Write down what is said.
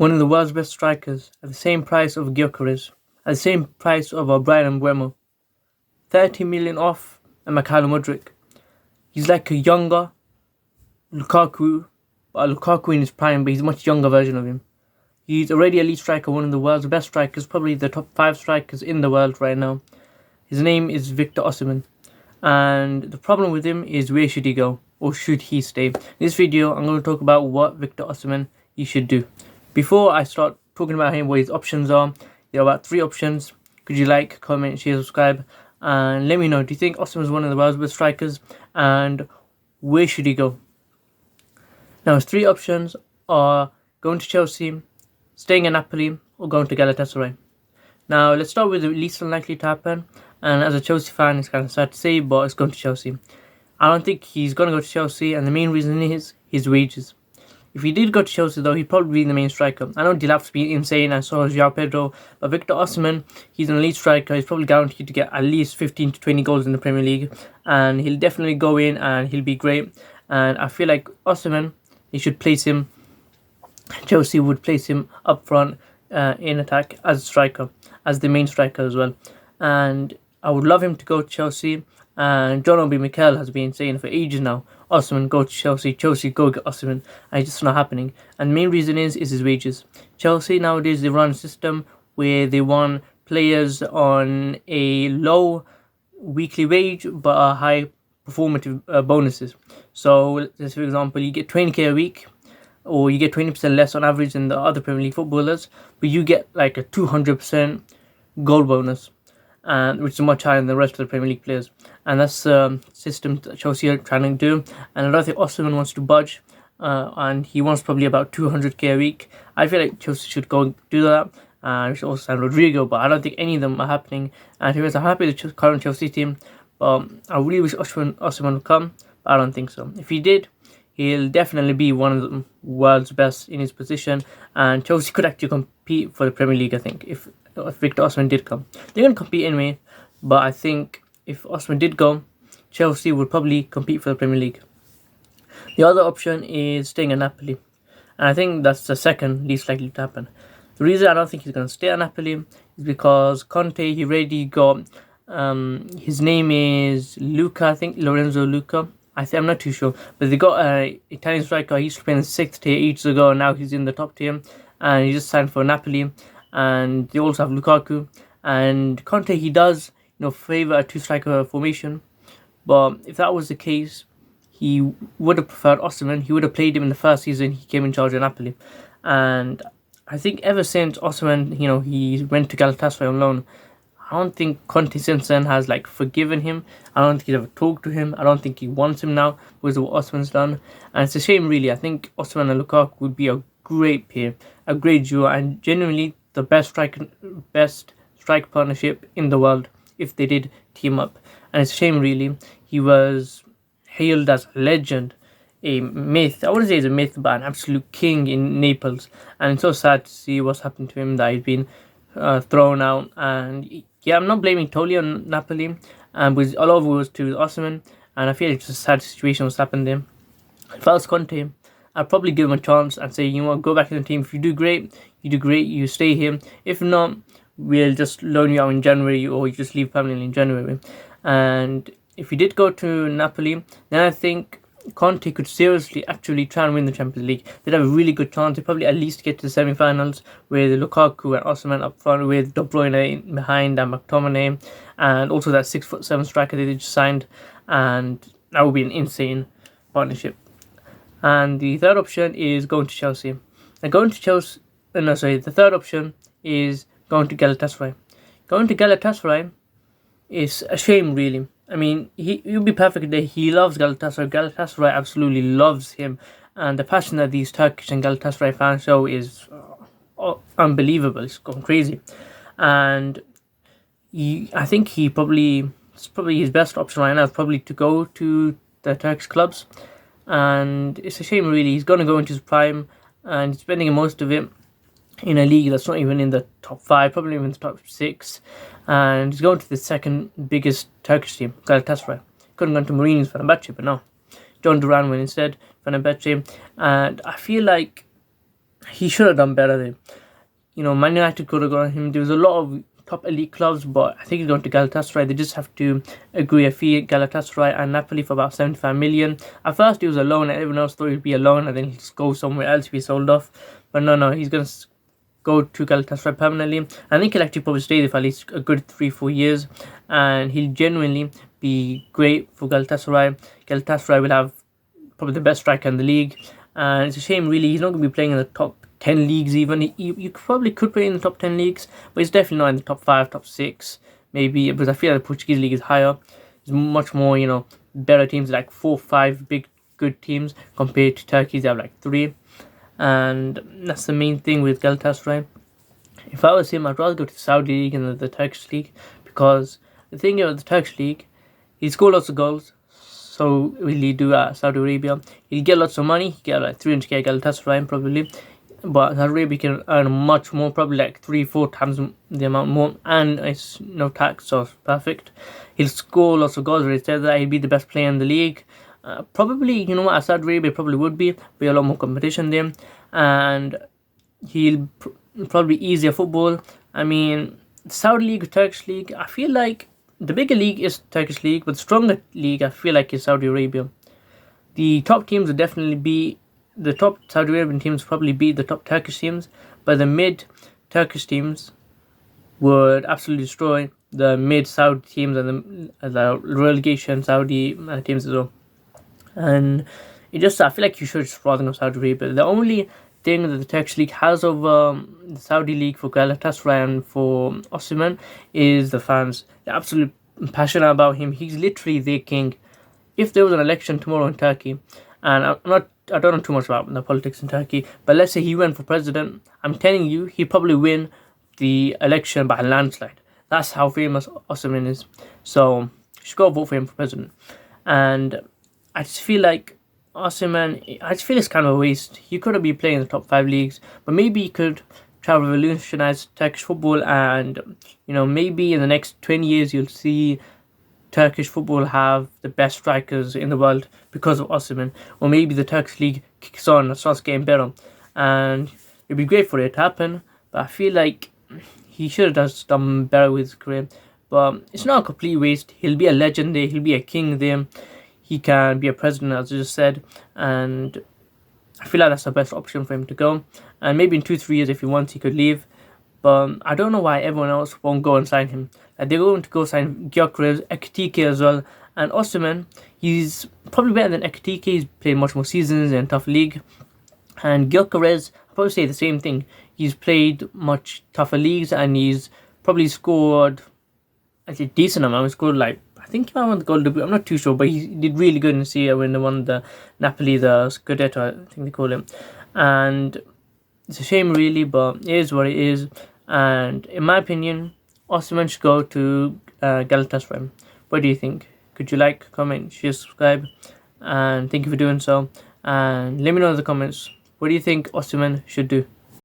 one of the world's best strikers, at the same price of Gyökeres, at the same price of Brian Mbeumo. 30 million off and Mikhailo Mudryk. He's like a younger Lukaku, Lukaku in his prime, but he's a much younger version of him. He's already a elite striker, one of the world's best strikers, probably the top 5 strikers in the world right now. His name is Victor Osimhen. And the problem with him is, where should he go? Or should he stay? In this video, I'm going to talk about what Victor Osimhen he should do. Before I start talking about him, what his options are, there are about 3 options. Could you like, comment, share, subscribe? And let me know, do you think Osimhen is one of the world's best strikers? And where should he go? Now, his 3 options are going to Chelsea, staying at Napoli, or going to Galatasaray. Now, let's start with the least unlikely to happen. And as a Chelsea fan, it's kind of sad to say, but it's going to Chelsea. I don't think he's going to go to Chelsea, and the main reason is his wages. If he did go to Chelsea, though, he'd probably be the main striker. I know Delap's been insane, and so is João Pedro, but Victor Osimhen, he's an elite striker. He's probably guaranteed to get at least 15 to 20 goals in the Premier League, and he'll definitely go in, and he'll be great. And I feel like Osimhen, he should place him, Chelsea would place him up front in attack as a striker, as the main striker as well. And I would love him to go to Chelsea, and John Obi Mikel has been saying for ages now, Osimhen go to Chelsea, Chelsea go get Osimhen, and it's just not happening. And the main reason is his wages. Chelsea nowadays, they run a system where they want players on a low weekly wage but a high performative bonuses. So let's, for example, you get 20k a week, or you get 20% less on average than the other Premier League footballers, but you get like a 200% goal bonus, which is much higher than the rest of the Premier League players. And that's the system that Chelsea are trying to do. And I don't think Osimhen wants to budge, and he wants probably about 200k a week. I feel like Chelsea should go do that. We should also sign Rodrigo, but I don't think any of them are happening. And to be honest, I'm happy with the current Chelsea team, but I really wish Osimhen would come, but I don't think so. If he did, he'll definitely be one of the world's best in his position, and Chelsea could actually compete for the Premier League, I think, if Victor Osimhen did come. They're going to compete anyway, but I think if Osimhen did go, Chelsea would probably compete for the Premier League. The other option is staying at Napoli, and I think that's the second least likely to happen. The reason I don't think he's going to stay at Napoli is because Conte, he already got, his name is Luca, I think, Lorenzo Luca. I'm not too sure, but they got an Italian striker. He used to play in the 6th tier ages ago, and now he's in the top tier, and he just signed for Napoli. And they also have Lukaku, and Conte, he does favour a 2-striker formation, but if that was the case, he would have preferred Osimhen. He would have played him in the first season he came in charge of Napoli. And I think ever since Osimhen, he went to Galatasaray on loan, I don't think Conte since then has forgiven him. I don't think he's ever talked to him. I don't think he wants him now because of what Osimhen's done. And it's a shame, really. I think Osimhen and Lukaku would be a great pair, a great duo, and genuinely the best strike partnership in the world if they did team up. And it's a shame, really. He was hailed as a legend, a myth. I wouldn't say he's a myth, but an absolute king in Naples. And it's so sad to see what's happened to him, that he's been thrown out. And yeah, I'm not blaming totally on Napoli, because all of it was to Osimhen, and I feel it's just a sad situation what's happened there. If I was Conte, I'd probably give him a chance and say, go back in the team. If you do great, you stay here. If not, we'll just loan you out in January, or you just leave permanently in January. And if he did go to Napoli, then I think Conte could seriously actually try and win the Champions League. They'd have a really good chance. They'd probably at least get to the semi-finals with Lukaku and Osimhen up front, with De Bruyne behind, and McTominay, and also that 6'7" striker they just signed. And that would be an insane partnership. And the third option is going to Chelsea. The third option is going to Galatasaray. Going to Galatasaray is a shame, really. I mean, he'll be perfect there. He loves Galatasaray. Galatasaray absolutely loves him. And the passion that these Turkish and Galatasaray fans show is unbelievable. It's gone crazy. And I think it's probably his best option right now is probably to go to the Turkish clubs. And it's a shame, really. He's going to go into his prime, and he's spending most of it in a league that's not even in the top 5, probably even the top 6. And he's going to the second biggest Turkish team, Galatasaray. Couldn't go to Mourinho's Fenerbahce, but no. John Duran went instead, Fenerbahce. And I feel like He should have done better there. Man United could have got him. There was a lot of top elite clubs, but I think he's going to Galatasaray. They just have to agree a fee. Galatasaray and Napoli for about 75 million. At first, he was a loan, and everyone else thought he'd be a loan, and then he'd just go somewhere else, be sold off. But no, he's going to go to Galatasaray permanently. I think he'll actually probably stay there for at least a good 3-4 years, and he'll genuinely be great for Galatasaray. Galatasaray will have probably the best striker in the league, and it's a shame really he's not going to be playing in the top 10 leagues even. You probably could play in the top 10 leagues, but he's definitely not in the top 5, top 6 maybe, because I feel like the Portuguese league is higher. There's much more better teams, like 4-5 big good teams, compared to Turkey's they have like 3, and that's the main thing with Galatasaray. If I was him, I'd rather go to the Saudi league than the Turkish league, because the thing about the Turkish league, he scored lots of goals, so will he do at Saudi Arabia? He'll get lots of money, he'll get like 300k Galatasaray probably, but Saudi Arabia can earn much more, probably like 3-4 times the amount more, and it's no tax, so it's perfect. He'll score lots of goals. He said that he'll be the best player in the league. Probably, at Saudi Arabia probably would be a lot more competition there, and he'll probably easier football. I mean, Saudi league, Turkish league, I feel like the bigger league is Turkish league, but the stronger league I feel like is Saudi Arabia. The top teams would definitely be the top Saudi Arabian teams, probably beat the top Turkish teams, but the mid Turkish teams would absolutely destroy the mid Saudi teams and the relegation Saudi teams as well. And I feel like you should just rather go Saudi Arabia. The only thing that the Turkish league has over the Saudi league for Galatasaray and for Osimhen is the fans. They're absolutely passionate about him. He's literally their king. If there was an election tomorrow in Turkey, and I don't know too much about the politics in Turkey, but let's say he went for president, I'm telling you, he'd probably win the election by a landslide. That's how famous Osimhen is. So you should go vote for him for president. And I just feel like Osimhen, it's kind of a waste. He could be playing in the top 5 leagues, but maybe he could try to revolutionize Turkish football, and maybe in the next 20 years you'll see Turkish football have the best strikers in the world because of Osimhen, or maybe the Turkish league kicks on and starts getting better, and it'd be great for it to happen. But I feel like he should have done better with his career. But it's not a complete waste. He'll be a legend there. He'll be a king there. He can be a president, as I just said, and I feel like that's the best option for him to go. And maybe in 2-3 years, if he wants, he could leave. But I don't know why everyone else won't go and sign him. They're going to go sign Gyökeres, Ekitike as well. And Osimhen, he's probably better than Ekitike. He's played much more seasons in a tough league. And Gyökeres, I'll probably say the same thing. He's played much tougher leagues, and he's probably scored a decent amount. He scored I think he might won the goal debut. I'm not too sure, but he did really good in Serie when they won the Napoli, the Scudetto, I think they call him. And it's a shame really, but it is what it is. And in my opinion, Osimhen should go to Galatasaray. What do you think? Could you like, comment, share, subscribe? And thank you for doing so. And let me know in the comments, what do you think Osimhen should do?